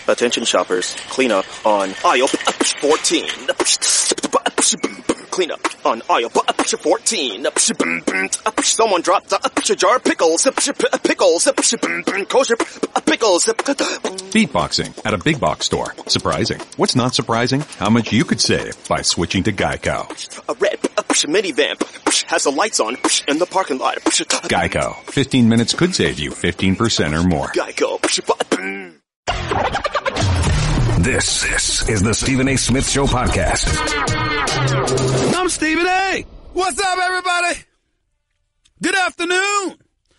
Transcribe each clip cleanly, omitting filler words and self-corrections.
Attention shoppers, clean up on aisle 14. Clean up on aisle 14. Someone dropped a jar of pickles. Kosher pickles. Beatboxing at a big box store. Surprising. What's not surprising? How much you could save by switching to Geico. A red minivan has the lights on in the parking lot. Geico. 15 minutes could save you 15% or more. Geico. This is the Stephen A. Smith Show podcast. I'm Stephen A. What's up, everybody? Good afternoon.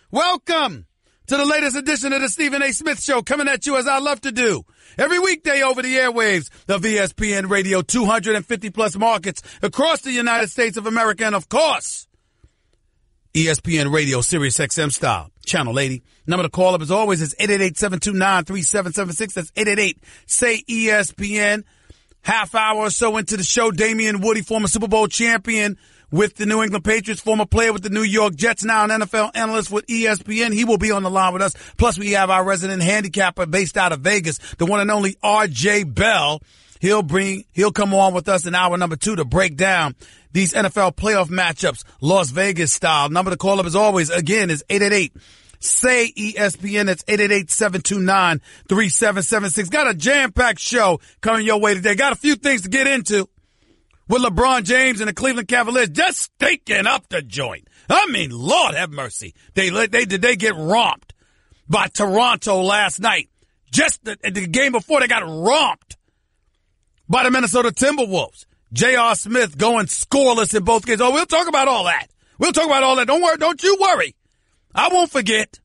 Welcome to the latest edition of the Stephen A. Smith Show, coming at you as I love to do every weekday over the airwaves of ESPN Radio, 250-plus markets across the United States of America, and, of course, ESPN Radio, Sirius XM style, Channel 80. Number to call up, as always, is 888-729-3776. That's 888-SAY-ESPN. Half hour or so into the show, Damien Woody, former Super Bowl champion with the New England Patriots, former player with the New York Jets, now an NFL analyst with ESPN. He will be on the line with us. Plus, we have our resident handicapper based out of Vegas, the one and only RJ Bell. He'll come on with us in hour number 2 to break down these NFL playoff matchups, Las Vegas style. Number to call up, as always, again, is 888-SAY-ESPN. That's 888-729-3776. Got a jam-packed show coming your way today. Got a few things to get into with LeBron James and the Cleveland Cavaliers just stinking up the joint. I mean, Lord have mercy. They get romped by Toronto last night. Just the game before, they got romped by the Minnesota Timberwolves. J.R. Smith going scoreless in both games. Oh, we'll talk about all that. Don't worry. Don't you worry. I won't forget.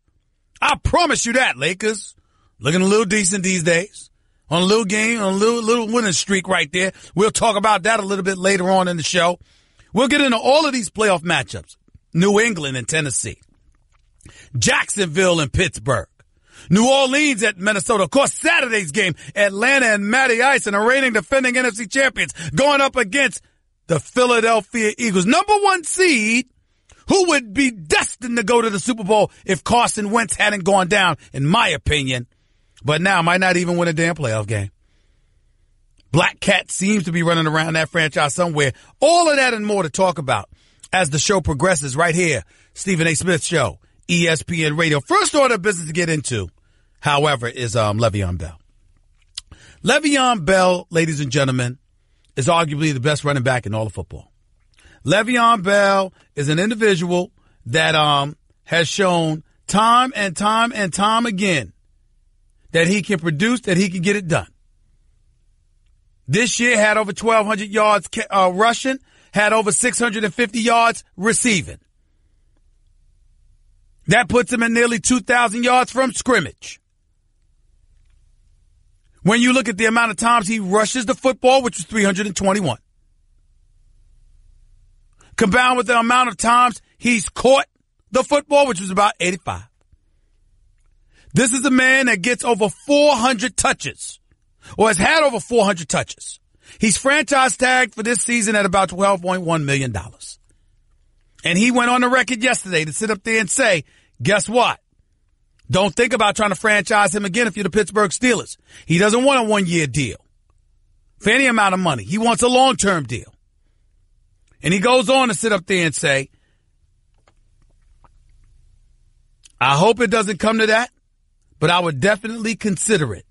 I promise you that, Lakers. Looking a little decent these days. On a little game, on a little winning streak right there. We'll talk about that a little bit later on in the show. We'll get into all of these playoff matchups. New England and Tennessee. Jacksonville and Pittsburgh. New Orleans at Minnesota. Of course, Saturday's game, Atlanta and Matty Ice, and the reigning defending NFC champions, going up against the Philadelphia Eagles. Number 1 seed, who would be destined to go to the Super Bowl if Carson Wentz hadn't gone down, in my opinion. But now might not even win a damn playoff game. Black Cat seems to be running around that franchise somewhere. All of that and more to talk about as the show progresses right here. Stephen A. Smith Show, ESPN Radio. First order of business to get into, however, is Le'Veon Bell. Le'Veon Bell, ladies and gentlemen, is arguably the best running back in all of football. Le'Veon Bell is an individual that has shown time and time and time again that he can produce, that he can get it done. This year had over 1,200 yards rushing, had over 650 yards receiving. That puts him at nearly 2,000 yards from scrimmage. When you look at the amount of times he rushes the football, which was 321, combined with the amount of times he's caught the football, which was about 85. This is a man that gets over 400 touches, or has had over 400 touches. He's franchise tagged for this season at about $12.1 million. And he went on the record yesterday to sit up there and say, guess what? Don't think about trying to franchise him again if you're the Pittsburgh Steelers. He doesn't want a 1-year deal for any amount of money. He wants a long-term deal. And he goes on to sit up there and say, I hope it doesn't come to that, but I would definitely consider it.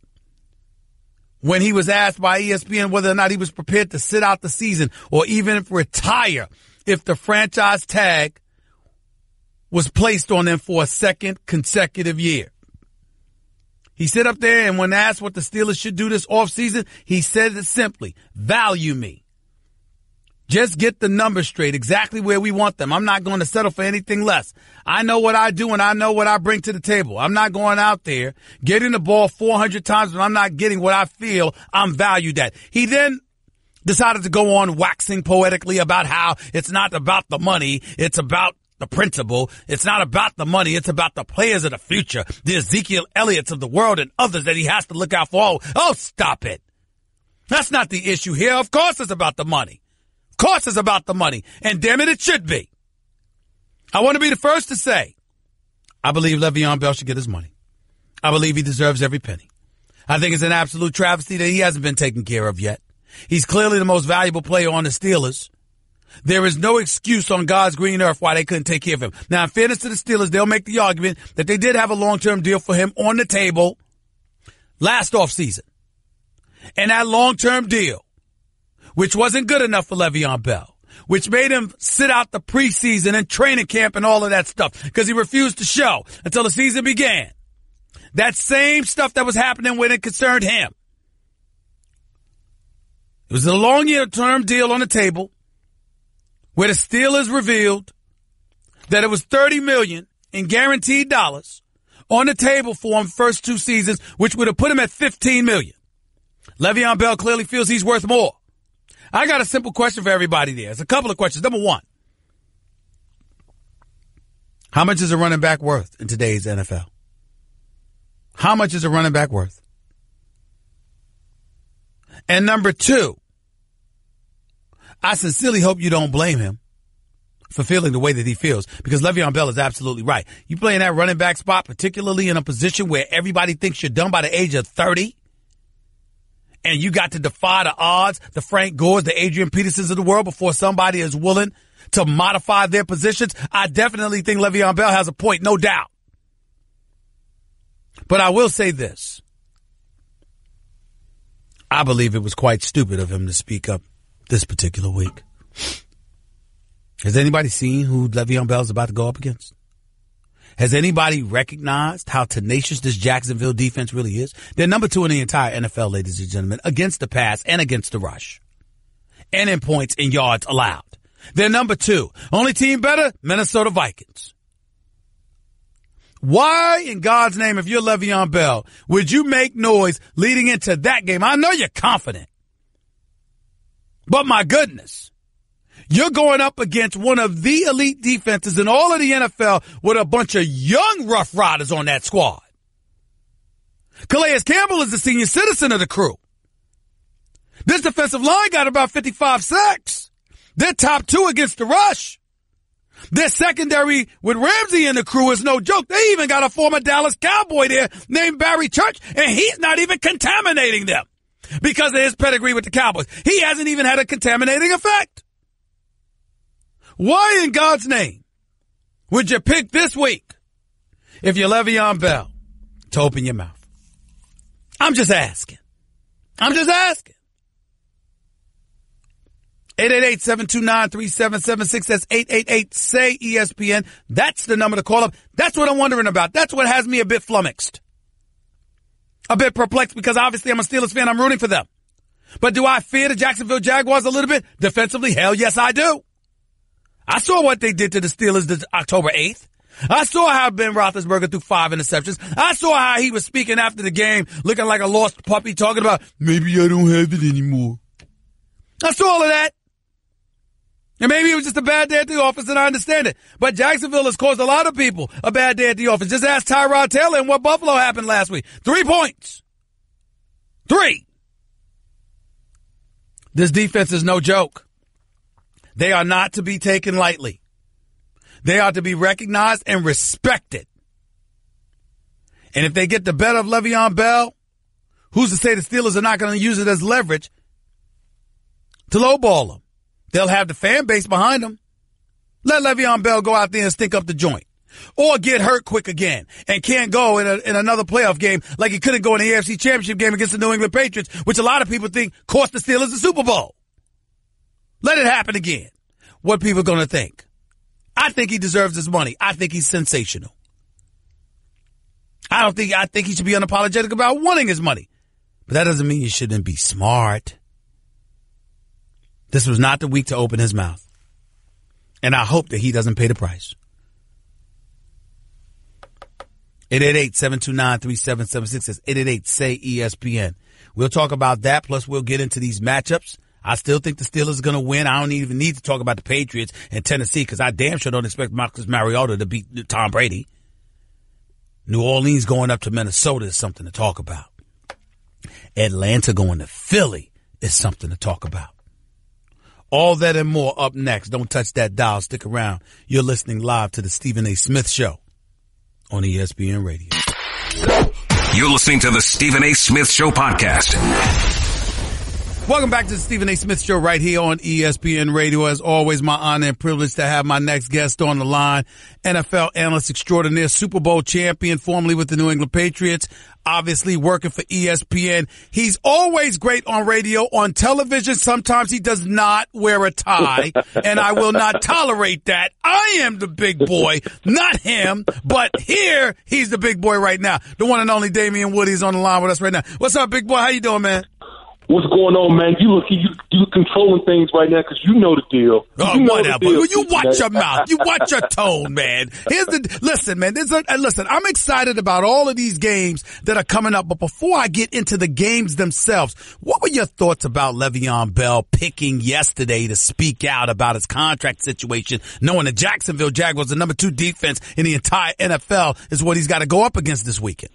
When he was asked by ESPN whether or not he was prepared to sit out the season or even retire if the franchise tag was placed on them for a second consecutive year. He sat up there, and when asked what the Steelers should do this offseason, he said it simply: value me. Just get the numbers straight, exactly where we want them. I'm not going to settle for anything less. I know what I do, and I know what I bring to the table. I'm not going out there getting the ball 400 times, but I'm not getting what I feel I'm valued at. He then decided to go on waxing poetically about how it's not about the money, it's about the principle. It's not about the money, it's about the players of the future, the Ezekiel Elliott's of the world and others that he has to look out for. Oh, stop it. That's not the issue here. Of course it's about the money. Of course it's about the money. And damn it, it should be. I want to be the first to say, I believe Le'Veon Bell should get his money. I believe he deserves every penny. I think it's an absolute travesty that he hasn't been taken care of yet. He's clearly the most valuable player on the Steelers. There is no excuse on God's green earth why they couldn't take care of him. Now, in fairness to the Steelers, they'll make the argument that they did have a long-term deal for him on the table last offseason. And that long-term deal, which wasn't good enough for Le'Veon Bell, which made him sit out the preseason and training camp and all of that stuff because he refused to show until the season began. That same stuff that was happening when it concerned him. It was a long-term deal on the table where the Steelers revealed that it was $30 million in guaranteed dollars on the table for him first 2 seasons, which would have put him at $15 million. Le'Veon Bell clearly feels he's worth more. I got a simple question for everybody there. It's a couple of questions. Number one, how much is a running back worth in today's NFL? How much is a running back worth? And number two, I sincerely hope you don't blame him for feeling the way that he feels, because Le'Veon Bell is absolutely right. You play in that running back spot, particularly in a position where everybody thinks you're done by the age of 30, and you got to defy the odds, the Frank Gores, the Adrian Petersons of the world before somebody is willing to modify their positions. I definitely think Le'Veon Bell has a point, no doubt. But I will say this. I believe it was quite stupid of him to speak up this particular week. Has anybody seen who Le'Veon Bell is about to go up against? Has anybody recognized how tenacious this Jacksonville defense really is? They're number 2 in the entire NFL, ladies and gentlemen, against the pass and against the rush. And in points and yards allowed. They're number 2. Only team better, Minnesota Vikings. Why in God's name, if you're Le'Veon Bell, would you make noise leading into that game? I know you're confident. But my goodness, you're going up against one of the elite defenses in all of the NFL with a bunch of young Rough Riders on that squad. Calais Campbell is the senior citizen of the crew. This defensive line got about 55 sacks. They're top 2 against the rush. Their secondary with Ramsey in the crew is no joke. They even got a former Dallas Cowboy there named Barry Church, and he's not even contaminating them because of his pedigree with the Cowboys. He hasn't even had a contaminating effect. Why in God's name would you pick this week, if you're Le'Veon Bell, to open your mouth? I'm just asking. 888-729-3776. That's 888-SAY-ESPN. That's the number to call up. That's what I'm wondering about. That's what has me a bit flummoxed. A bit perplexed, because obviously I'm a Steelers fan. I'm rooting for them. But do I fear the Jacksonville Jaguars a little bit? Defensively, hell yes, I do. I saw what they did to the Steelers October 8th. I saw how Ben Roethlisberger threw 5 interceptions. I saw how he was speaking after the game, looking like a lost puppy, talking about, maybe I don't have it anymore. I saw all of that. And maybe it was just a bad day at the office, and I understand it. But Jacksonville has caused a lot of people a bad day at the office. Just ask Tyrod Taylor and what Buffalo happened last week. 3 points. 3. This defense is no joke. They are not to be taken lightly. They are to be recognized and respected. And if they get the better of Le'Veon Bell, who's to say the Steelers are not going to use it as leverage to lowball them? They'll have the fan base behind them. Let Le'Veon Bell go out there and stink up the joint. Or get hurt quick again and can't go in another playoff game like he couldn't go in the AFC Championship game against the New England Patriots, which a lot of people think cost the Steelers the Super Bowl. Let it happen again. What people going to think? I think he deserves his money. I think he's sensational. I think he should be unapologetic about wanting his money. But that doesn't mean you shouldn't be smart. This was not the week to open his mouth. And I hope that he doesn't pay the price. 888-729-3776. That's 888-SAY-ESPN. We'll talk about that, plus we'll get into these matchups. I still think the Steelers are going to win. I don't even need to talk about the Patriots and Tennessee, because I damn sure don't expect Marcus Mariota to beat Tom Brady. New Orleans going up to Minnesota is something to talk about. Atlanta going to Philly is something to talk about. All that and more up next. Don't touch that dial. Stick around. You're listening live to the Stephen A. Smith Show on ESPN Radio. You're listening to the Stephen A. Smith Show podcast. Welcome back to the Stephen A. Smith Show right here on ESPN Radio. As always, my honor and privilege to have my next guest on the line, NFL analyst extraordinaire, Super Bowl champion, formerly with the New England Patriots, obviously working for ESPN. He's always great on radio, on television. Sometimes he does not wear a tie, and I will not tolerate that. I am the big boy, not him, but here he's the big boy right now. The one and only Damien Woody is on the line with us right now. What's up, big boy? How you doing, man? What's going on, man? You controlling things right now because you know the deal. Whatever. You watch your mouth. You watch your tone, man. Listen, man. Listen, I'm excited about all of these games that are coming up. But before I get into the games themselves, what were your thoughts about Le'Veon Bell picking yesterday to speak out about his contract situation, knowing the Jacksonville Jaguars, the number 2 defense in the entire NFL, is what he's got to go up against this weekend?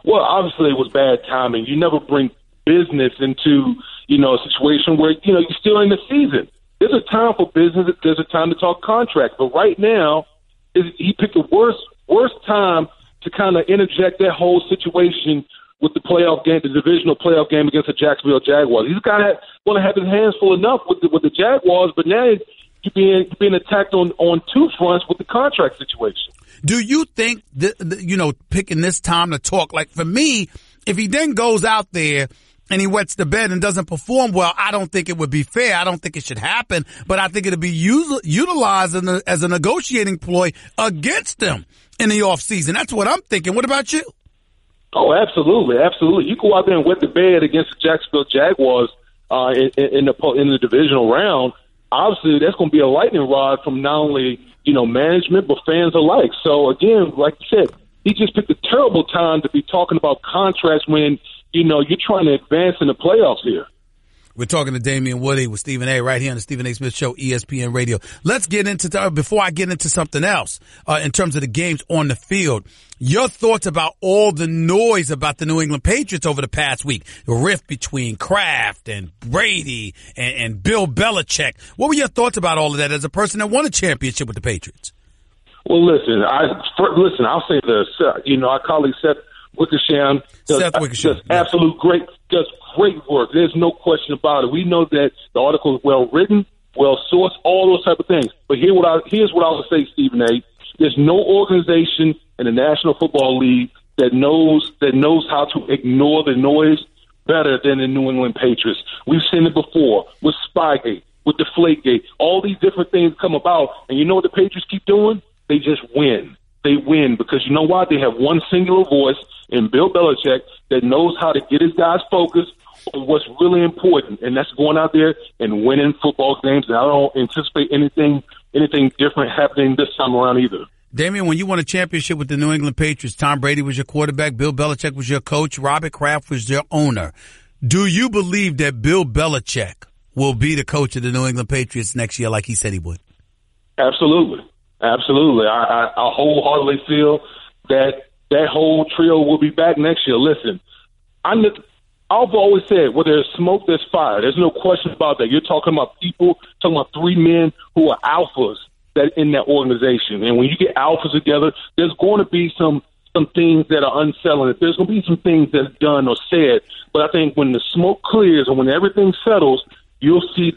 Well, obviously it was bad timing. You never bring business into, a situation where, you're still in the season. There's a time for business. There's a time to talk contract. But right now, he picked the worst time to kind of interject that whole situation with the playoff game, the divisional playoff game against the Jacksonville Jaguars. He's got to want to have his hands full enough with the Jaguars, but now you're being attacked on 2 fronts with the contract situation. Do you think picking this time to talk, like for me, if he then goes out there and he wets the bed and doesn't perform well, I don't think it would be fair. I don't think it should happen, but I think it'll be utilized as a negotiating ploy against them in the offseason. That's what I'm thinking. What about you? Oh, absolutely, absolutely. You go out there and wet the bed against the Jacksonville Jaguars in the divisional round. Obviously, that's going to be a lightning rod from not only management but fans alike. So again, like you said, he just picked a terrible time to be talking about contracts when you're trying to advance in the playoffs here. We're talking to Damien Woody with Stephen A. right here on the Stephen A. Smith Show, ESPN Radio. Let's get into before I get into something else in terms of the games on the field. Your thoughts about all the noise about the New England Patriots over the past week, the rift between Kraft and Brady and Bill Belichick. What were your thoughts about all of that as a person that won a championship with the Patriots? Well, listen, I'll say this. Our colleague Seth Wickersham does great work. There's no question about it. We know that the article is well written, well sourced, all those type of things. But here's what I would say, Stephen A. There's no organization in the National Football League that knows how to ignore the noise better than the New England Patriots. We've seen it before with Spygate, with Deflategate. All these different things come about, and you know what the Patriots keep doing? They just win. They win because you know why? They have one singular voice in Bill Belichick that knows how to get his guys focused on what's really important, and that's going out there and winning football games. And I don't anticipate anything different happening this time around either. Damien, when you won a championship with the New England Patriots, Tom Brady was your quarterback, Bill Belichick was your coach, Robert Kraft was your owner. Do you believe that Bill Belichick will be the coach of the New England Patriots next year like he said he would? Absolutely. Absolutely. I wholeheartedly feel that whole trio will be back next year. Listen, I've always said where there's smoke, there's fire. There's no question about that. You're talking about 3 men who are alphas that in that organization. And when you get alphas together, there's going to be some things that are unsettling. There's going to be some things that's done or said. But I think when the smoke clears and when everything settles, you'll see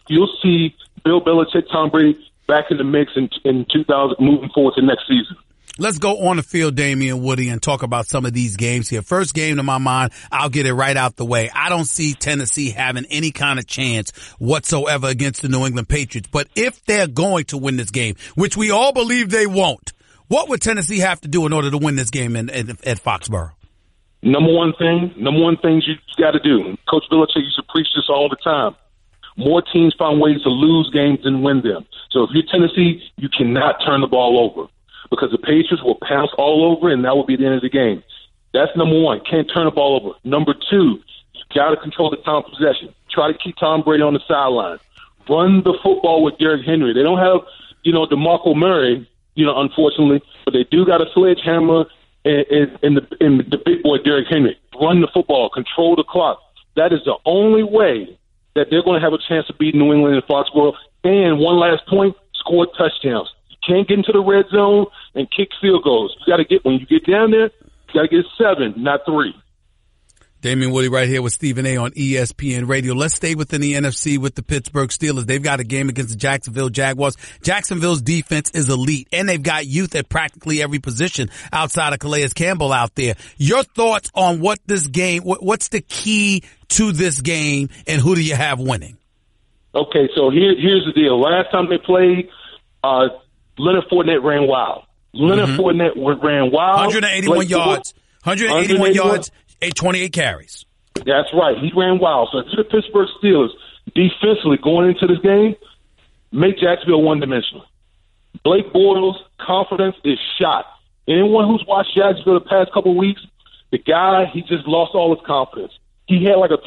you'll see Bill Belichick, Tom Brady back in the mix in 2000, moving forward to next season. Let's go on the field, Damien Woody, and talk about some of these games here. First game to my mind, I'll get it right out the way. I don't see Tennessee having any kind of chance whatsoever against the New England Patriots. But if they're going to win this game, which we all believe they won't, what would Tennessee have to do in order to win this game at Foxborough? Number one thing you got to do. Coach Belichick used to preach this all the time. More teams find ways to lose games than win them. So if you're Tennessee, you cannot turn the ball over because the Patriots will pounce all over, and that will be the end of the game. That's number one. Can't turn the ball over. Number two, you got to control the time of possession. Try to keep Tom Brady on the sideline. Run the football with Derrick Henry. They don't have, DeMarco Murray, unfortunately, but they do got a sledgehammer in the big boy Derrick Henry. Run the football. Control the clock. That is the only way that they're going to have a chance to beat New England in Foxborough. And one last point, score touchdowns. You can't get into the red zone and kick field goals. You got to when you get down there, got to get 7, not 3. Damien Woody right here with Stephen A. on ESPN Radio. Let's stay within the NFC with the Pittsburgh Steelers. They've got a game against the Jacksonville Jaguars. Jacksonville's defense is elite, and they've got youth at practically every position outside of Calais Campbell out there. Your thoughts on what this game, what's the key to this game, and who do you have winning? Okay, so here's the deal. Last time they played, Leonard Fournette ran wild. Fournette ran wild. 181 yards. 181 yards. 28 carries. That's right. He ran wild. So to the Pittsburgh Steelers, defensively going into this game, make Jacksonville one-dimensional. Blake Bortles' confidence is shot. Anyone who's watched Jacksonville the past couple of weeks, the guy, he just lost all his confidence. He had like a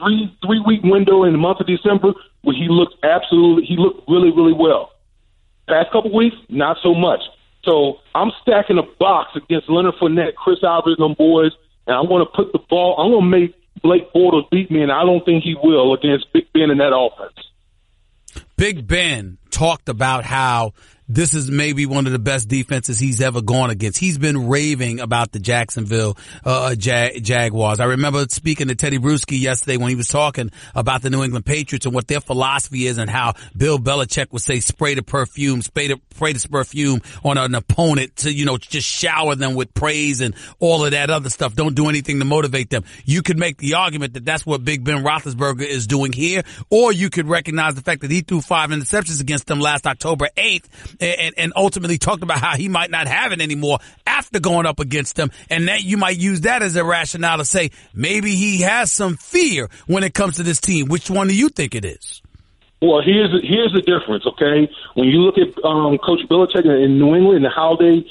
three-week window in the month of December where he looked really, really well. Past couple of weeks, not so much. So I'm stacking a box against Leonard Fournette, Chris Albert, and them boys, and I'm going to put the ball. I'm going to make Blake Bortles beat me, and I don't think he will against Big Ben in that offense. Big Ben talked about how this is maybe one of the best defenses he's ever gone against. He's been raving about the Jacksonville Jaguars. I remember speaking to Teddy Bruschi yesterday when he was talking about the New England Patriots and what their philosophy is and how Bill Belichick would say spray the perfume on an opponent to, just shower them with praise and all of that other stuff. Don't do anything to motivate them. You could make the argument that that's what Big Ben Roethlisberger is doing here, or you could recognize the fact that he threw 5 interceptions against them last October 8th. And ultimately talked about how he might not have it anymore after going up against them. And that you might use that as a rationale to say maybe he has some fear when it comes to this team. Which one do you think it is? Well, here's the difference, okay? When you look at Coach Belichick in New England and how they,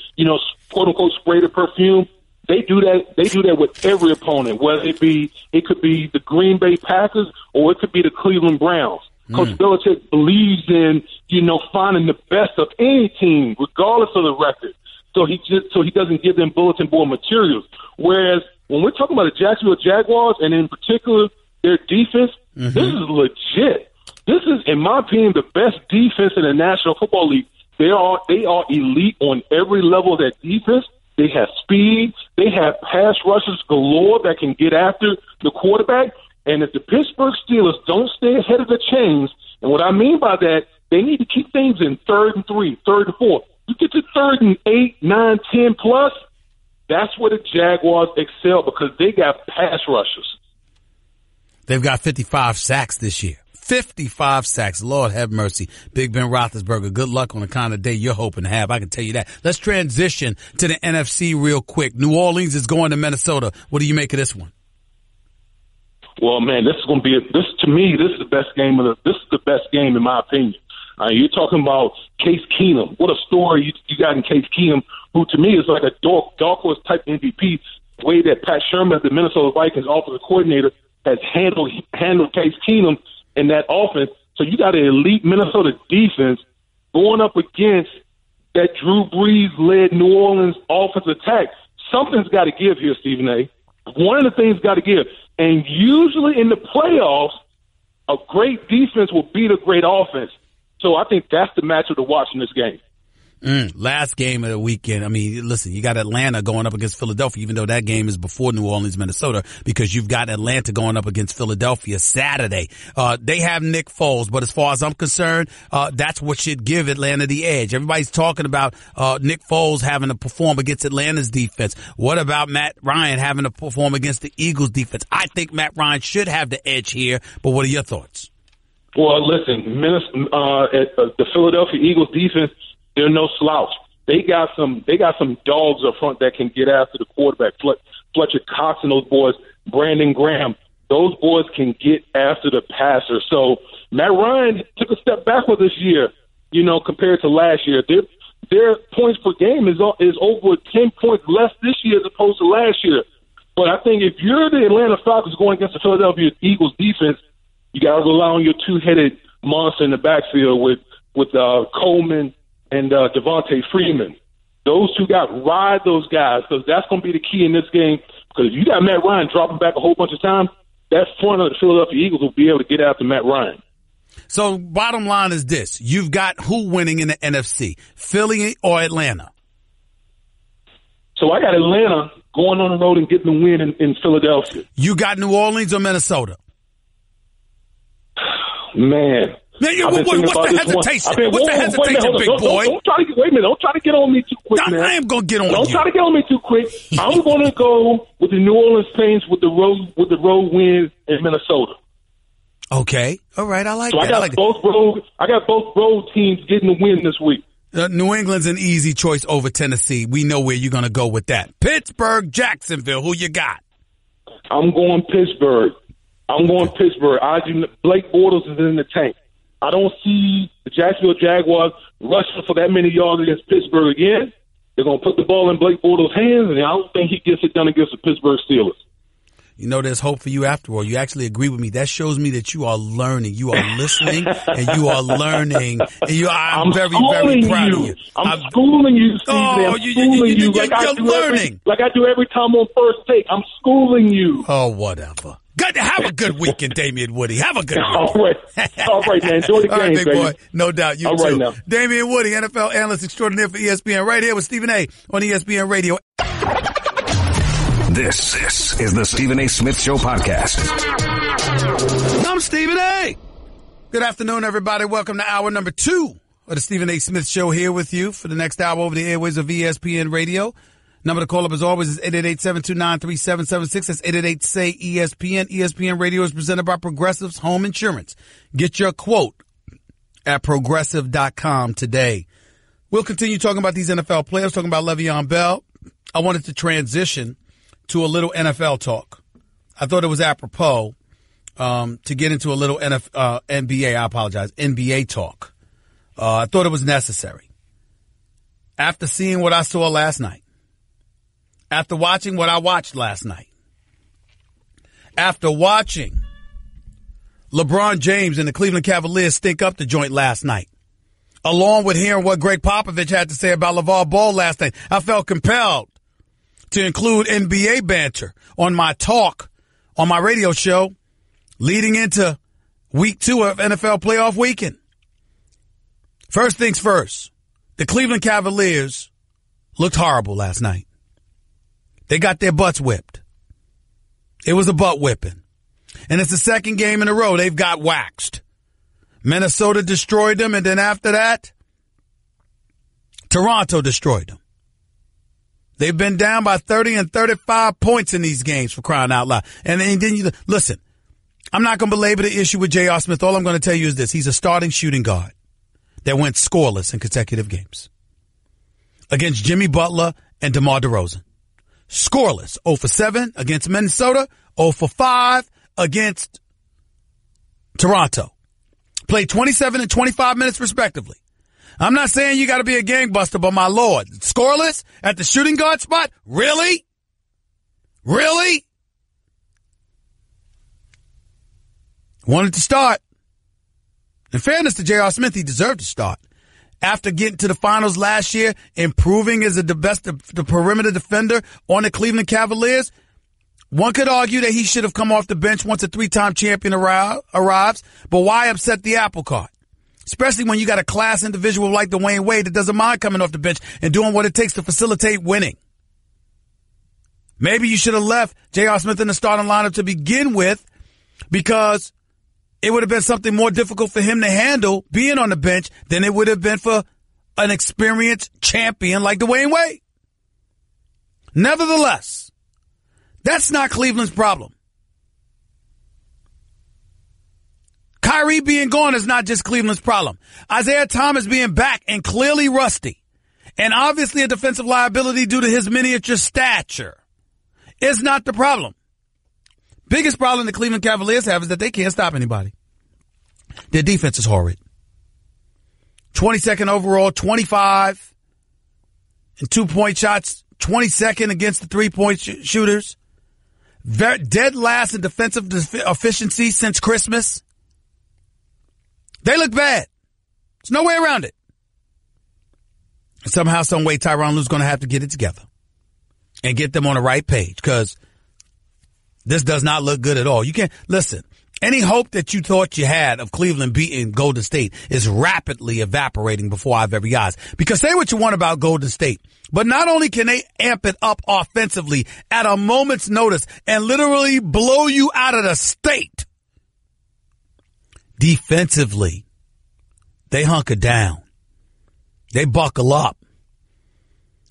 quote unquote, spray the perfume, they do that. They do that with every opponent, whether it could be the Green Bay Packers or it could be the Cleveland Browns. Coach Belichick believes in, finding the best of any team, regardless of the record. So he doesn't give them bulletin board materials. Whereas when we're talking about the Jacksonville Jaguars, and in particular their defense, this is legit. This is, in my opinion, the best defense in the National Football League. They are elite on every level of that defense. They have speed. They have pass rushers galore that can get after the quarterback. And if the Pittsburgh Steelers don't stay ahead of the chains, and what I mean by that, they need to keep things in 3rd and 3, 3rd and 4. You get to 3rd and 8, 9, 10 plus, that's where the Jaguars excel because they got pass rushers. They've got 55 sacks this year. 55 sacks. Lord have mercy. Big Ben Roethlisberger, good luck on the kind of day you're hoping to have. I can tell you that. Let's transition to the NFC real quick. New Orleans is going to Minnesota. What do you make of this one? Well, man, this is going to be this is the best game this is the best game in my opinion. You're talking about Case Keenum. What a story you got in Case Keenum, who to me is like a dark horse type MVP. The way that Pat Sherman, the Minnesota Vikings offensive coordinator, has handled Case Keenum in that offense. So you got an elite Minnesota defense going up against that Drew Brees-led New Orleans offensive attack. Something's got to give here, Stephen A. One of the things got to give. And usually in the playoffs, a great defense will beat a great offense. So I think that's the matchup to watch in this game. Last game of the weekend. I mean, listen, you got Atlanta going up against Philadelphia, even though that game is before New Orleans, Minnesota, because you've got Atlanta going up against Philadelphia Saturday. They have Nick Foles, but as far as I'm concerned, that's what should give Atlanta the edge. Everybody's talking about Nick Foles having to perform against Atlanta's defense. What about Matt Ryan having to perform against the Eagles defense? I think Matt Ryan should have the edge here, but what are your thoughts? Well, listen, the Philadelphia Eagles defense, they're no slouch. They got some dogs up front that can get after the quarterback. Fletcher Cox and those boys, Brandon Graham, those boys can get after the passer. So Matt Ryan took a step backward this year, compared to last year. Their points per game is over 10 points less this year as opposed to last year. But I think if you're the Atlanta Falcons going against the Philadelphia Eagles defense, you got to rely on your two-headed monster in the backfield with Coleman and Devontae Freeman. Those two guys, ride those guys, because that's going to be the key in this game. Because if you got Matt Ryan dropping back a whole bunch of times, that front of the Philadelphia Eagles will be able to get after Matt Ryan. So bottom line is this. You've got who winning in the NFC, Philly or Atlanta? So I got Atlanta going on the road and getting the win in Philadelphia. You got New Orleans or Minnesota? Man. What's the hesitation? What's the hesitation, big boy? Don't try to get, wait a minute. Don't try to get on me too quick, man. I am going to get on you. Don't try to get on me too quick. I'm going to go with the New Orleans Saints with the road win in Minnesota. Okay. All right. I like that. I got both road teams getting the win this week. New England's an easy choice over Tennessee. We know where you're going to go with that. Pittsburgh, Jacksonville. Who you got? I'm going Pittsburgh. Blake Bortles is in the tank. I don't see the Jacksonville Jaguars rushing for that many yards against Pittsburgh again. They're going to put the ball in Blake Bortles' hands, and I don't think he gets it done against the Pittsburgh Steelers. You know, there's hope for you after all. You actually agree with me. That shows me that you are learning. You are listening, and you are learning. And I'm very, very proud of you. I'm schooling you, Steve. You're learning. Like I do every time on First Take. I'm schooling you. Oh, whatever. Good. Have a good weekend, Damien Woody. Have a good weekend. All right, man. Enjoy the game, right, big baby. boy. No doubt. You all too. Right now. Damien Woody, NFL analyst extraordinaire for ESPN, right here with Stephen A. on ESPN Radio. This is the Stephen A. Smith Show podcast. I'm Stephen A. Good afternoon, everybody. Welcome to hour number 2 of the Stephen A. Smith Show, here with you for the next hour over the airways of ESPN Radio. Number to call up as always is 888-729-3776. That's 888-SAY-ESPN. ESPN Radio is presented by Progressive's Home Insurance. Get your quote at Progressive.com today. We'll continue talking about these NFL players, talking about Le'Veon Bell. I wanted to transition to a little NFL talk. I thought it was apropos to get into a little NBA talk. I thought it was necessary. After seeing what I saw last night, after watching what I watched last night, after watching LeBron James and the Cleveland Cavaliers stink up the joint last night, along with hearing what Greg Popovich had to say about LeVar Ball last night, I felt compelled to include NBA banter on my talk, on my radio show, leading into week 2 of NFL playoff weekend. First things first, the Cleveland Cavaliers looked horrible last night. They got their butts whipped. It was a butt whipping. And it's the second game in a row they've got waxed. Minnesota destroyed them, and then after that, Toronto destroyed them. They've been down by 30 and 35 points in these games, for crying out loud. And then you listen, I'm not going to belabor the issue with J.R. Smith. All I'm going to tell you is this. He's a starting shooting guard that went scoreless in consecutive games against Jimmy Butler and DeMar DeRozan. Scoreless. 0 for 7 against Minnesota. 0 for 5 against Toronto. Played 27 and 25 minutes respectively. I'm not saying you got to be a gangbuster, but my Lord, scoreless at the shooting guard spot? Really? Really? Wanted to start. In fairness to J.R. Smith, he deserved to start. After getting to the finals last year, improving as the best the perimeter defender on the Cleveland Cavaliers, one could argue that he should have come off the bench once a 3-time champion arrives. But why upset the apple cart? Especially when you got a class individual like Dwayne Wade that doesn't mind coming off the bench and doing what it takes to facilitate winning. Maybe you should have left J.R. Smith in the starting lineup to begin with, because it would have been something more difficult for him to handle being on the bench than it would have been for an experienced champion like Dwayne Wade. Nevertheless, that's not Cleveland's problem. Kyrie being gone is not just Cleveland's problem. Isaiah Thomas being back and clearly rusty, and obviously a defensive liability due to his miniature stature, is not the problem. Biggest problem the Cleveland Cavaliers have is that they can't stop anybody. Their defense is horrid. 22nd overall, 25 in 2-point shots, 22nd against the 3-point shooters. Dead last in defensive efficiency since Christmas. They look bad. There's no way around it. And somehow, some way, Tyronn Lue's going to have to get it together and get them on the right page, because this does not look good at all. You can't listen. Any hope that you thought you had of Cleveland beating Golden State is rapidly evaporating before our very eyes. Because say what you want about Golden State, but not only can they amp it up offensively at a moment's notice and literally blow you out of the state, defensively, they hunker down. They buckle up.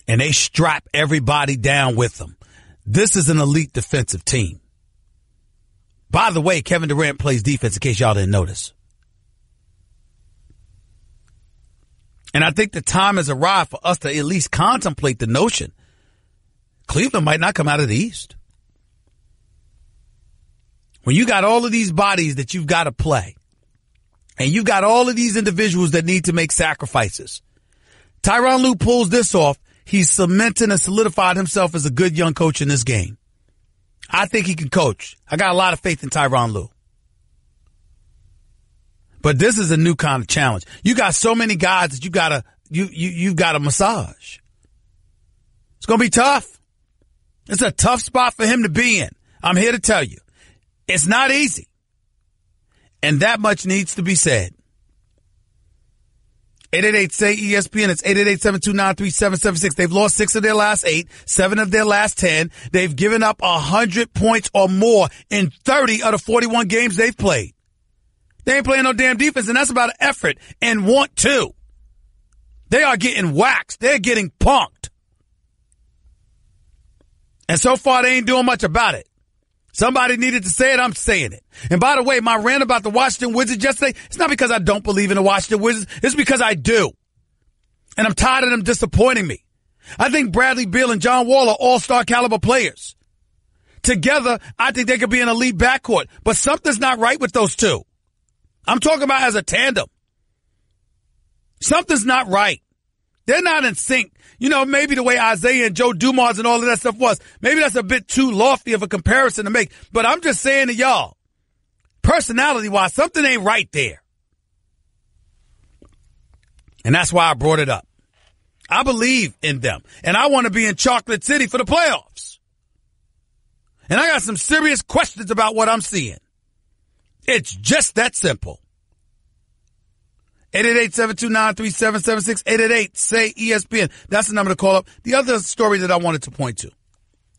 And they strap everybody down with them. This is an elite defensive team. By the way, Kevin Durant plays defense in case y'all didn't notice. And I think the time has arrived for us to at least contemplate the notion Cleveland might not come out of the East. When you got all of these bodies that you've got to play, and you've got all of these individuals that need to make sacrifices, Tyronn Lue pulls this off. He's cemented and solidified himself as a good young coach in this game. I think he can coach. I got a lot of faith in Tyronn Lue. But this is a new kind of challenge. You got so many guys that you've got to massage. It's going to be tough. It's a tough spot for him to be in. I'm here to tell you. It's not easy. And that much needs to be said. 888-SAY-ESPN. It's 888-729-3776. They've lost 6 of their last 8, 7 of their last 10. They've given up 100 points or more in 30 of the 41 games they've played. They ain't playing no damn defense, and that's about effort and want to. They are getting waxed. They're getting punked. And so far, they ain't doing much about it. Somebody needed to say it. I'm saying it. And by the way, my rant about the Washington Wizards yesterday, it's not because I don't believe in the Washington Wizards. It's because I do. And I'm tired of them disappointing me. I think Bradley Beal and John Wall are all-star caliber players. Together, I think they could be an elite backcourt. But something's not right with those two. I'm talking about as a tandem. Something's not right. They're not in sync. You know, maybe the way Isaiah and Joe Dumars and all of that stuff was, maybe that's a bit too lofty of a comparison to make. But I'm just saying to y'all, personality-wise, something ain't right there. And that's why I brought it up. I believe in them. And I want to be in Chocolate City for the playoffs. And I got some serious questions about what I'm seeing. It's just that simple. 888-729-3776, 888-SAY-ESPN. That's the number to call up. The other story that I wanted to point to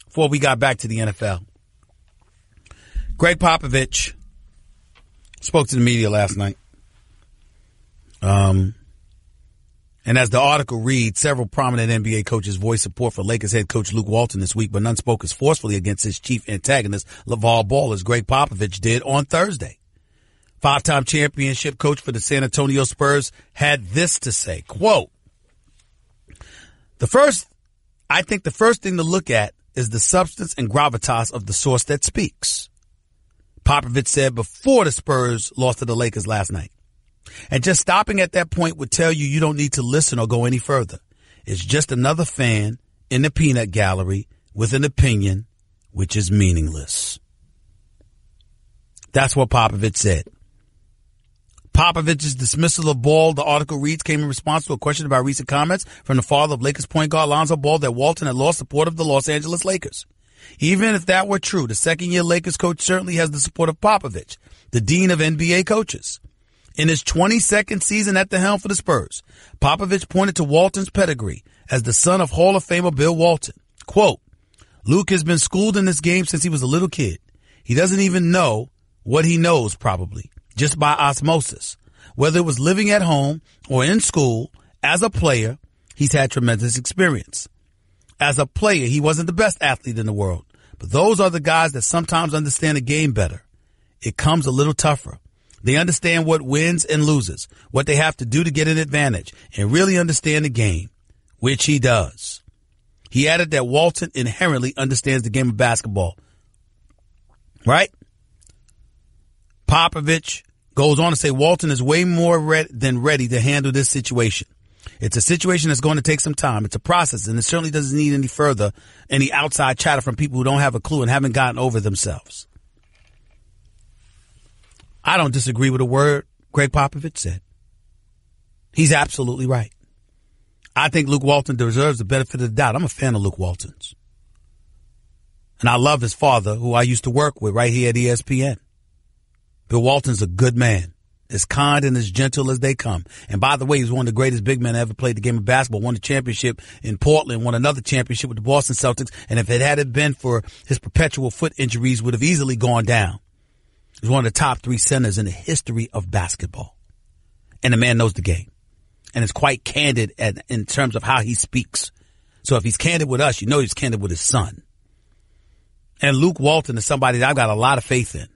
before we got back to the NFL. Greg Popovich spoke to the media last night. And as the article reads, several prominent NBA coaches voiced support for Lakers head coach Luke Walton this week, but none spoke as forcefully against his chief antagonist, LaVar Ball, as Greg Popovich did on Thursday. 5-time championship coach for the San Antonio Spurs had this to say, quote, I think the first thing to look at is the substance and gravitas of the source that speaks. Popovich said before the Spurs lost to the Lakers last night. And just stopping at that point would tell you don't need to listen or go any further. It's just another fan in the peanut gallery with an opinion which is meaningless. That's what Popovich said. Popovich's dismissal of Ball, the article reads, came in response to a question about recent comments from the father of Lakers point guard Lonzo Ball that Walton had lost support of the Los Angeles Lakers. Even if that were true, the second-year Lakers coach certainly has the support of Popovich, the dean of NBA coaches. In his 22nd season at the helm for the Spurs, Popovich pointed to Walton's pedigree as the son of Hall of Famer Bill Walton. Quote, Luke has been schooled in this game since he was a little kid. He doesn't even know what he knows, probably, just by osmosis. Whether it was living at home or in school, as a player, he's had tremendous experience. As a player, he wasn't the best athlete in the world, but those are the guys that sometimes understand the game better. It comes a little tougher. They understand what wins and loses, what they have to do to get an advantage, and really understand the game, which he does. He added that Walton inherently understands the game of basketball. Right? Popovich goes on to say Walton is way more than ready to handle this situation. It's a situation that's going to take some time. It's a process, and it certainly doesn't need any outside chatter from people who don't have a clue and haven't gotten over themselves. I don't disagree with a word Greg Popovich said. He's absolutely right. I think Luke Walton deserves the benefit of the doubt. I'm a fan of Luke Walton's. And I love his father, who I used to work with right here at ESPN. Bill Walton's a good man. As kind and as gentle as they come. And by the way, he's one of the greatest big men that ever played the game of basketball, won a championship in Portland, won another championship with the Boston Celtics. And if it hadn't been for his perpetual foot injuries, would have easily gone down. He's one of the top 3 centers in the history of basketball. And the man knows the game. And is quite candid in terms of how he speaks. So if he's candid with us, you know he's candid with his son. And Luke Walton is somebody that I've got a lot of faith in.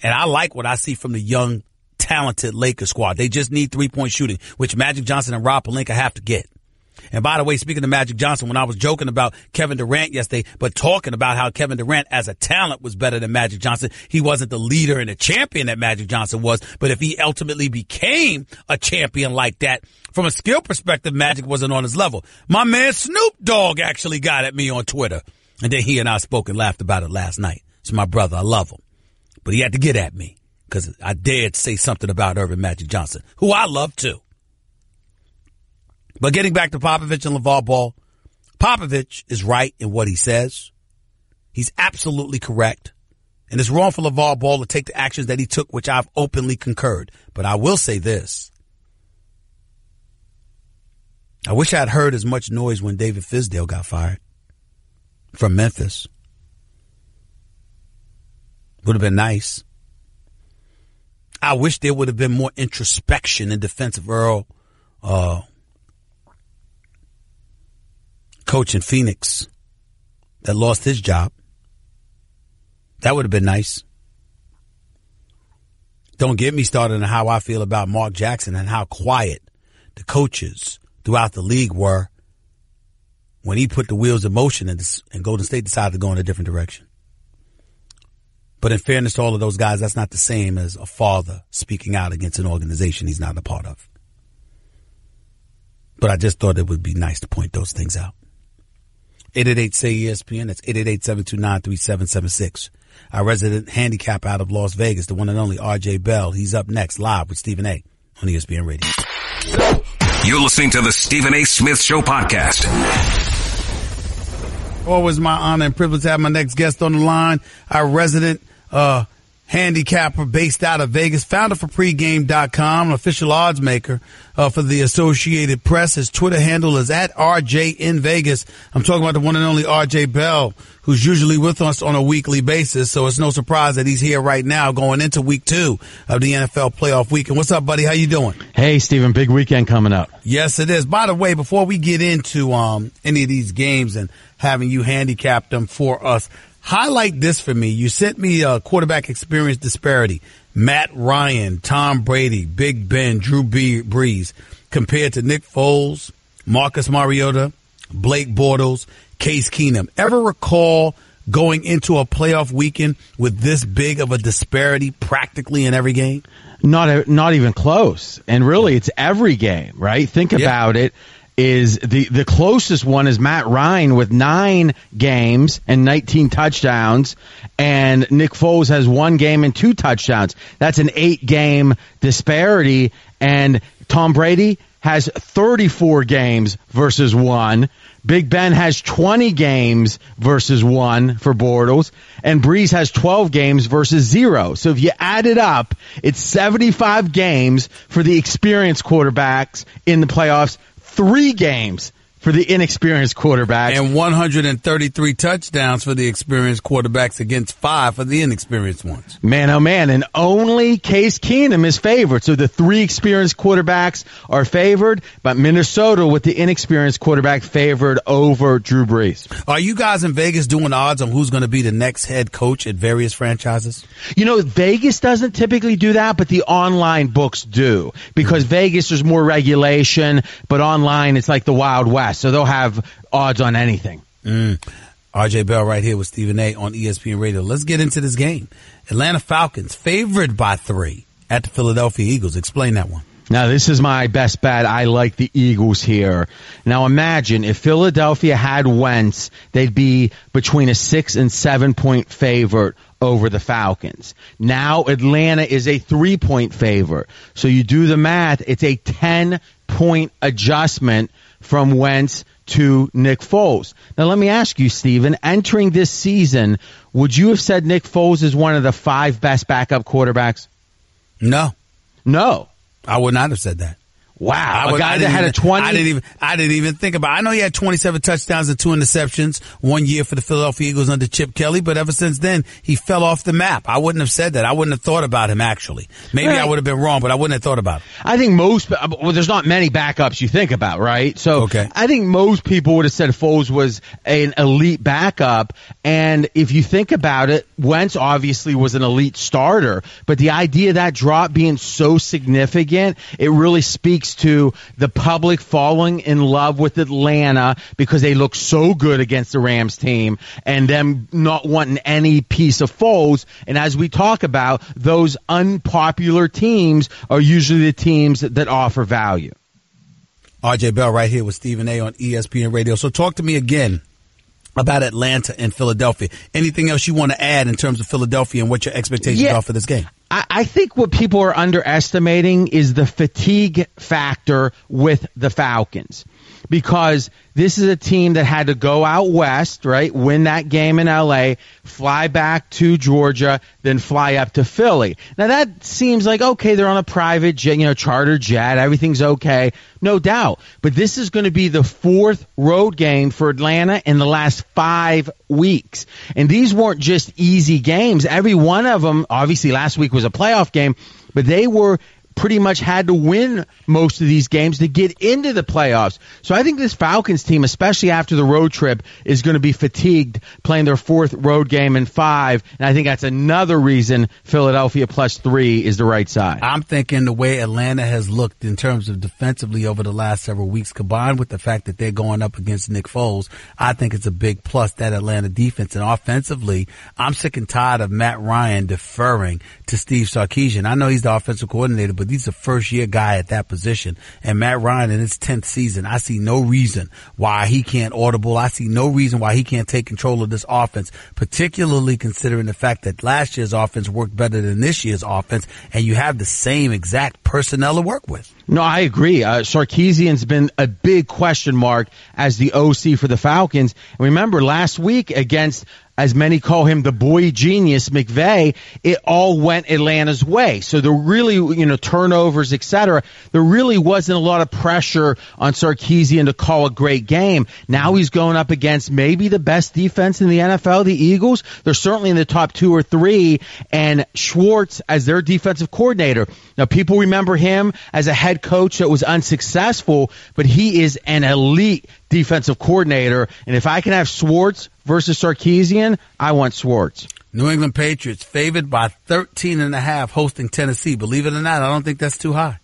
And I like what I see from the young, talented Lakers squad. They just need 3-point shooting, which Magic Johnson and Rob Pelinka have to get. And by the way, speaking of Magic Johnson, when I was joking about Kevin Durant yesterday, but talking about how Kevin Durant as a talent was better than Magic Johnson, he wasn't the leader and the champion that Magic Johnson was. But if he ultimately became a champion like that, from a skill perspective, Magic wasn't on his level. My man Snoop Dogg actually got at me on Twitter. And then he and I spoke and laughed about it last night. It's my brother. I love him. But he had to get at me because I dared say something about Earvin Magic Johnson, who I love too. But getting back to Popovich and LeVar Ball, Popovich is right in what he says. He's absolutely correct. And it's wrong for LeVar Ball to take the actions that he took, which I've openly concurred. But I will say this. I wish I'd heard as much noise when David Fizdale got fired from Memphis. Would have been nice. I wish there would have been more introspection in defense of Earl, coach in Phoenix that lost his job. That would have been nice. Don't get me started on how I feel about Mark Jackson and how quiet the coaches throughout the league were when he put the wheels in motion and Golden State decided to go in a different direction. But in fairness to all of those guys, that's not the same as a father speaking out against an organization he's not a part of. But I just thought it would be nice to point those things out. 888-SAY-ESPN. That's 888-729-3776. Our resident handicapper out of Las Vegas, the one and only RJ Bell. He's up next live with Stephen A. on ESPN Radio. You're listening to the Stephen A. Smith Show podcast. Always my honor and privilege to have my next guest on the line, our resident handicapper based out of Vegas, founder for pregame.com, an official odds maker for the Associated Press. His Twitter handle is at RJ in Vegas. I'm talking about the one and only RJ Bell, who's usually with us on a weekly basis. So it's no surprise that he's here right now going into week 2 of the NFL playoff weekend. What's up, buddy? How you doing? Hey, Stephen, big weekend coming up. Yes, it is. By the way, before we get into any of these games and having you handicap them for us, highlight this for me. You sent me a quarterback experience disparity. Matt Ryan, Tom Brady, Big Ben, Drew Brees compared to Nick Foles, Marcus Mariota, Blake Bortles, Case Keenum. Ever recall going into a playoff weekend with this big of a disparity practically in every game? Not even close. And really, it's every game, right? Think about it. Is the closest one is Matt Ryan with 9 games and 19 touchdowns, and Nick Foles has 1 game and 2 touchdowns. That's an 8-game disparity, and Tom Brady has 34 games versus 1. Big Ben has 20 games versus 1 for Bortles, and Breeze has 12 games versus 0. So if you add it up, it's 75 games for the experienced quarterbacks in the playoffs, 3 games for the inexperienced quarterbacks. And 133 touchdowns for the experienced quarterbacks against 5 for the inexperienced ones. Man, oh man, and only Case Keenum is favored. So the 3 experienced quarterbacks are favored, but Minnesota with the inexperienced quarterback favored over Drew Brees. Are you guys in Vegas doing odds on who's going to be the next head coach at various franchises? You know, Vegas doesn't typically do that, but the online books do. Because Vegas, there's more regulation, but online it's like the Wild West. So they'll have odds on anything. RJ Bell right here with Stephen A. on ESPN Radio. Let's get into this game. Atlanta Falcons favored by 3 at the Philadelphia Eagles. Explain that one. Now, this is my best bet. I like the Eagles here. Now, imagine if Philadelphia had Wentz, they'd be between a 6 and 7 point favorite over the Falcons. Now, Atlanta is a 3-point favorite. So you do the math, it's a 10-point adjustment from Wentz to Nick Foles. Now, let me ask you, Steven, entering this season, would you have said Nick Foles is one of the 5 best backup quarterbacks? No. No. I would not have said that. Wow, a guy that had a 20. I didn't even think about it. I know he had 27 touchdowns and 2 interceptions 1 year for the Philadelphia Eagles under Chip Kelly, but ever since then, he fell off the map. I wouldn't have said that. I wouldn't have thought about him, actually. Maybe I would have been wrong, but I wouldn't have thought about it. I think there's not many backups you think about, right? So okay. I think most people would have said Foles was an elite backup, and if you think about it, Wentz obviously was an elite starter, but the idea of that drop being so significant, it really speaks to the public falling in love with Atlanta because they look so good against the Rams team and them not wanting any piece of Foles. And as we talk about, those unpopular teams are usually the teams that offer value. RJ Bell right here with Stephen A. on ESPN Radio. So talk to me again about Atlanta and Philadelphia. Anything else you want to add in terms of Philadelphia and what your expectations are for this game? I think what people are underestimating is the fatigue factor with the Falcons, because this is a team that had to go out west, right, win that game in L.A., fly back to Georgia, then fly up to Philly. Now, that seems like, okay, they're on a private jet, charter jet, everything's okay, no doubt. But this is going to be the fourth road game for Atlanta in the last 5 weeks. And these weren't just easy games. Every one of them, obviously last week was a playoff game, but they were pretty much had to win most of these games to get into the playoffs. So I think this Falcons team, especially after the road trip, is going to be fatigued playing their fourth road game in 5. And I think that's another reason Philadelphia +3 is the right side. I'm thinking the way Atlanta has looked in terms of defensively over the last several weeks, combined with the fact that they're going up against Nick Foles, I think it's a big plus, that Atlanta defense. And offensively, I'm sick and tired of Matt Ryan deferring to Steve Sarkisian. I know he's the offensive coordinator, but he's a first-year guy at that position. And Matt Ryan in his 10th season, I see no reason why he can't audible. I see no reason why he can't take control of this offense, particularly considering the fact that last year's offense worked better than this year's offense, and you have the same exact personnel to work with. No, I agree. Sarkisian's been a big question mark as the OC for the Falcons. And remember, last week against, as many call him, the boy genius, McVay, it all went Atlanta's way. So there really, turnovers, etc. There really wasn't a lot of pressure on Sarkisian to call a great game. Now he's going up against maybe the best defense in the NFL, the Eagles. They're certainly in the top 2 or 3, and Schwartz as their defensive coordinator. Now, people remember him as a head coach that was unsuccessful, but he is an elite defensive coordinator. And if I can have Schwartz versus Sarkisian, I want Schwartz. New England Patriots favored by 13.5 hosting Tennessee. Believe it or not, I don't think that's too high.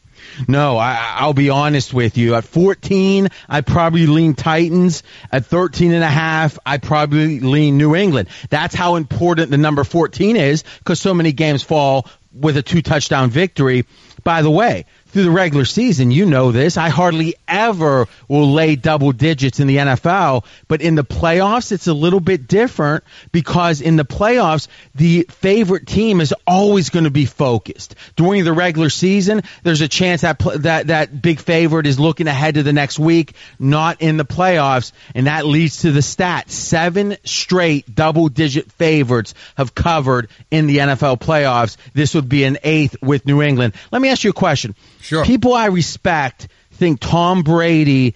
No, I'll be honest with you. At 14, I probably lean Titans. At 13.5, I probably lean New England. That's how important the number 14 is, because so many games fall with a 2-touchdown victory. By the way, through the regular season, you know this, I hardly ever will lay double digits in the NFL, but in the playoffs, it's a little bit different, because in the playoffs, the favorite team is always going to be focused. During the regular season, there's a chance that big favorite is looking ahead to the next week, not in the playoffs, and that leads to the stat. 7 straight double-digit favorites have covered in the NFL playoffs. This would be an 8th with New England. Let me ask you a question. Sure. People I respect think Tom Brady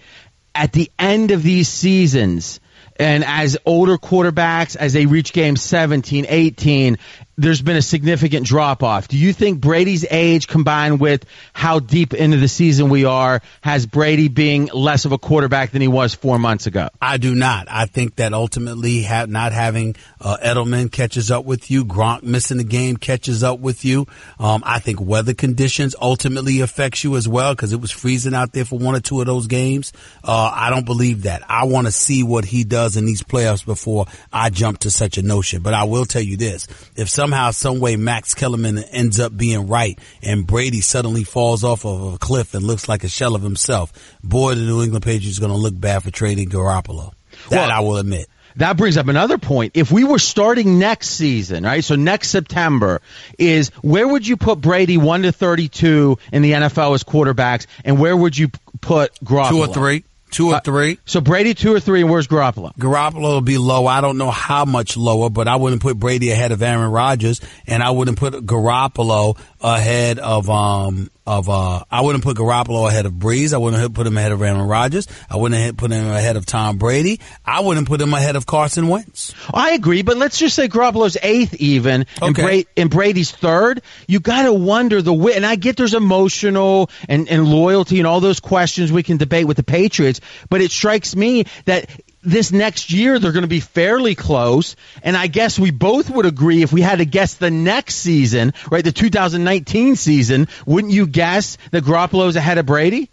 at the end of these seasons, and as older quarterbacks, as they reach game 17, 18, there's been a significant drop-off. Do you think Brady's age combined with how deep into the season we are has Brady being less of a quarterback than he was 4 months ago? I do not. I think that ultimately not having Edelman catches up with you. Gronk missing the game catches up with you. I think weather conditions ultimately affects you as well, because it was freezing out there for 1 or 2 of those games. I don't believe that. I want to see what he does in these playoffs before I jump to such a notion. But I will tell you this. If somehow, some way, Max Kellerman ends up being right and Brady suddenly falls off of a cliff and looks like a shell of himself, boy, the New England Patriots are going to look bad for trading Garoppolo. That I will admit. That brings up another point. If we were starting next season, right, so next September, is where would you put Brady 1 to 32 in the NFL as quarterbacks, and where would you put Garoppolo? 2 or 3. 2 or 3. So Brady 2 or 3, and where's Garoppolo? Garoppolo will be low. I don't know how much lower, but I wouldn't put Brady ahead of Aaron Rodgers, and I wouldn't put Garoppolo ahead of I wouldn't put Garoppolo ahead of Breeze. I wouldn't put him ahead of Aaron Rodgers. I wouldn't put him ahead of Tom Brady. I wouldn't put him ahead of Carson Wentz. I agree, but let's just say Garoppolo's 8th even, Okay. and Brady's 3rd. You got to wonder and I get there's emotional and loyalty and all those questions we can debate with the Patriots, but it strikes me that this next year they're going to be fairly close, and I guess we both would agree if we had to guess the next season, right, the 2019 season, wouldn't you guess that Garoppolo's ahead of Brady?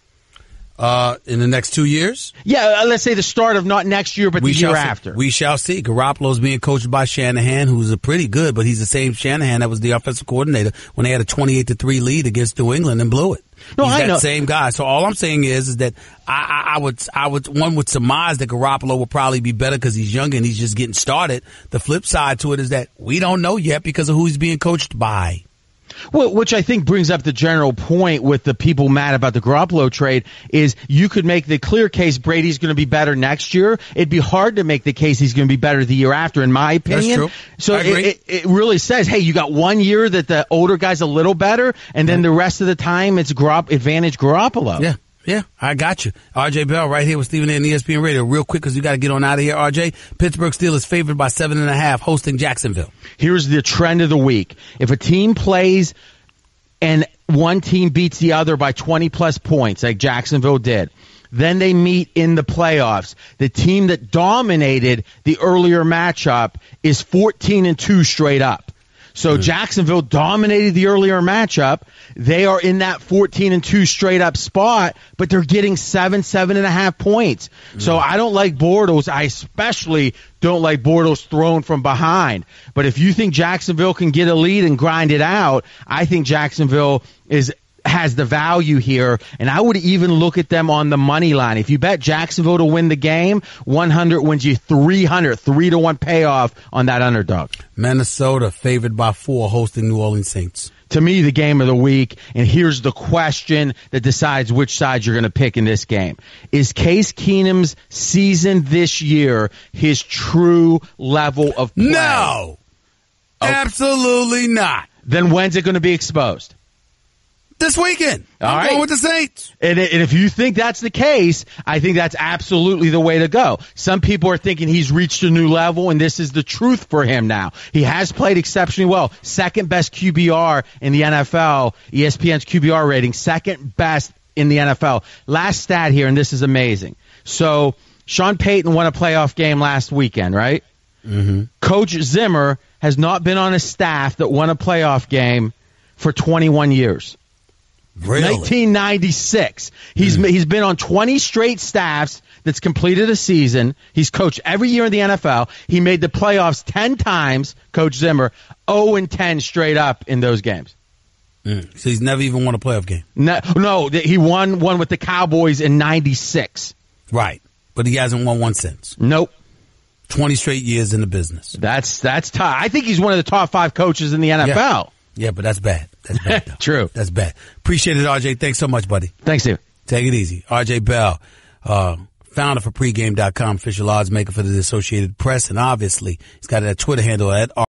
In the next 2 years? Yeah, let's say the start of not next year, but the year after. We shall see. Garoppolo's being coached by Shanahan, who's a pretty good, but he's the same Shanahan that was the offensive coordinator when they had a 28-3 lead against New England and blew it. No, he's I that know. same guy. So all I'm saying is that one would surmise that Garoppolo will probably be better because he's younger and he's just getting started. The flip side to it is that we don't know yet because of who he's being coached by. Well, which I think brings up the general point with the people mad about the Garoppolo trade is you could make the clear case Brady's going to be better next year. It'd be hard to make the case he's going to be better the year after, in my opinion. That's true. So I agree. it really says, hey, you got 1 year that the older guy's a little better, and then the rest of the time it's advantage Garoppolo. Yeah, I got you. RJ Bell right here with Stephen A. and ESPN Radio. Real quick because you got to get on out of here, RJ. Pittsburgh Steelers favored by 7.5 hosting Jacksonville. Here's the trend of the week. If a team plays and one team beats the other by 20-plus points, like Jacksonville did, then they meet in the playoffs. The team that dominated the earlier matchup is 14-2 straight up. So Jacksonville dominated the earlier matchup. They are in that 14-2 straight up spot, but they're getting 7.5 points. So I don't like Bortles. I especially don't like Bortles thrown from behind. But if you think Jacksonville can get a lead and grind it out, I think Jacksonville has the value here, and I would even look at them on the money line. If you bet Jacksonville to win the game, 100 wins you 300, 3-1 payoff on that underdog. Minnesota favored by 4 hosting New Orleans Saints. To me, the game of the week, and here's the question that decides which side you're going to pick in this game. Is Case Keenum's season this year his true level of play? No! Absolutely not. Then when's it going to be exposed? This weekend. All I'm right. going with the Saints. And if you think that's the case, I think that's absolutely the way to go. Some people are thinking he's reached a new level, and this is the truth for him now. He has played exceptionally well. Second best QBR in the NFL, ESPN's QBR rating, second best in the NFL. Last stat here, and this is amazing. So Sean Payton won a playoff game last weekend, right? Mm-hmm. Coach Zimmer has not been on a staff that won a playoff game for 21 years. Really? 1996. He's been on 20 straight staffs that's completed a season. He's coached every year in the NFL. He made the playoffs 10 times, Coach Zimmer, 0-10 straight up in those games. So he's never even won a playoff game. No, he won one with the Cowboys in 96. Right. But he hasn't won one since. Nope. 20 straight years in the business. That's tough. I think he's one of the top 5 coaches in the NFL. Yeah, but that's bad. That's bad, though. True. That's bad. Appreciate it, RJ. Thanks so much, buddy. Thanks, Steve. Take it easy. RJ Bell, founder for pregame.com, official odds maker for the Associated Press, and obviously he's got that Twitter handle at